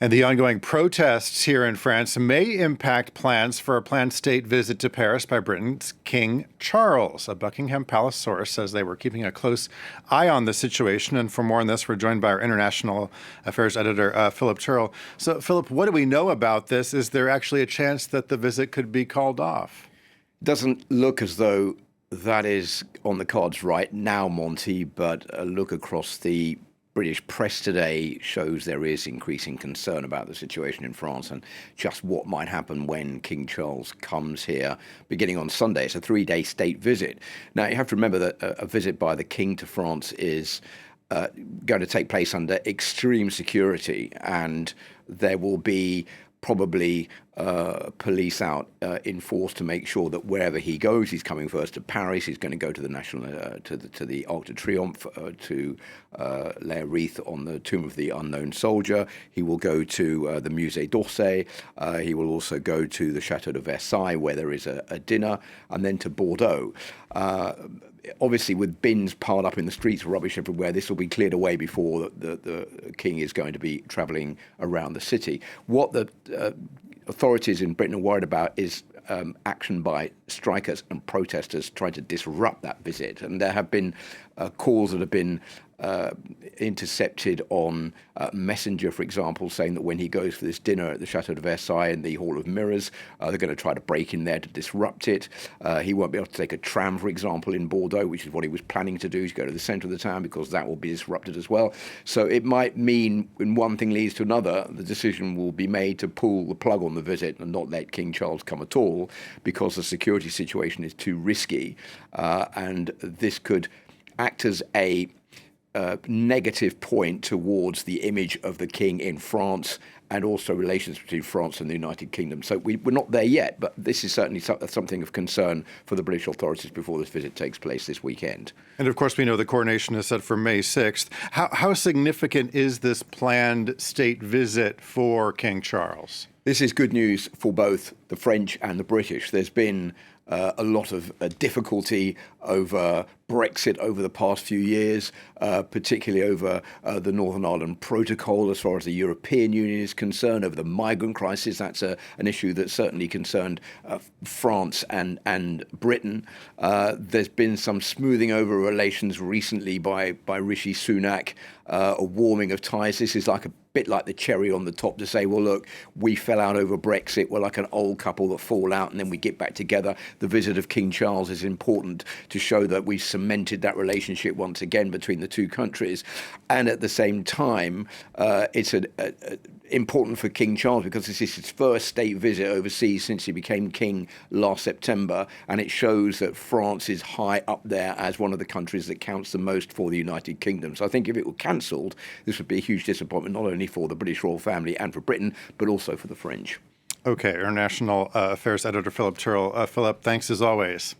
And the ongoing protests here in France may impact plans for a planned state visit to Paris by Britain's King Charles. A Buckingham Palace source says they were keeping a close eye on the situation. And for more on this, we're joined by our international affairs editor, Philip Turle. So, Philip, what do we know about this? Is there actually a chance that the visit could be called off? Doesn't look as though that is on the cards right now, Monty, but a look across the British press today shows there is increasing concern about the situation in France and just what might happen when King Charles comes here beginning on Sunday. It's a 3-day state visit. Now, you have to remember that a visit by the King to France is going to take place under extreme security, and there will be probably police out in force to make sure that wherever he goes, he's coming first to Paris. He's going to go to the to the Arc de Triomphe to lay a wreath on the tomb of the unknown soldier. He will go to the Musée d'Orsay. He will also go to the Château de Versailles, where there is a dinner, and then to Bordeaux. Obviously, with bins piled up in the streets, rubbish everywhere, this will be cleared away before the king is going to be travelling around the city. What the authorities in Britain are worried about is action by strikers and protesters trying to disrupt that visit. And there have been calls that have been intercepted on Messenger, for example, saying that when he goes for this dinner at the Château de Versailles in the Hall of Mirrors, they're going to try to break in there to disrupt it. He won't be able to take a tram, for example, in Bordeaux, which is what he was planning to do, to go to the centre of the town, because that will be disrupted as well. So it might mean when one thing leads to another, the decision will be made to pull the plug on the visit and not let King Charles come at all, because the security situation is too risky. And this could act as a negative point towards the image of the king in France and also relations between France and the United Kingdom. So we're not there yet, but this is certainly something of concern for the British authorities before this visit takes place this weekend. And of course, we know the coronation is set for May 6th. How significant is this planned state visit for King Charles? This is good news for both the French and the British. There's been a lot of difficulty over Brexit over the past few years, particularly over the Northern Ireland Protocol as far as the European Union is concerned, over the migrant crisis. That's an issue that certainly concerned France and Britain. There's been some smoothing over relations recently by Rishi Sunak, a warming of ties. This is like a bit like the cherry on the top to say, well, look, we fell out over Brexit. We're like an old couple that fall out and then we get back together. The visit of King Charles is important to show that we've cemented that relationship once again between the two countries. And at the same time, it's important for King Charles because this is his first state visit overseas since he became king last September, and it shows that France is high up there as one of the countries that counts the most for the United Kingdom. So I think if it were cancelled, this would be a huge disappointment, not only for the British royal family and for Britain, but also for the French. Okay, International Affairs Editor Philip Turle. Philip, thanks as always.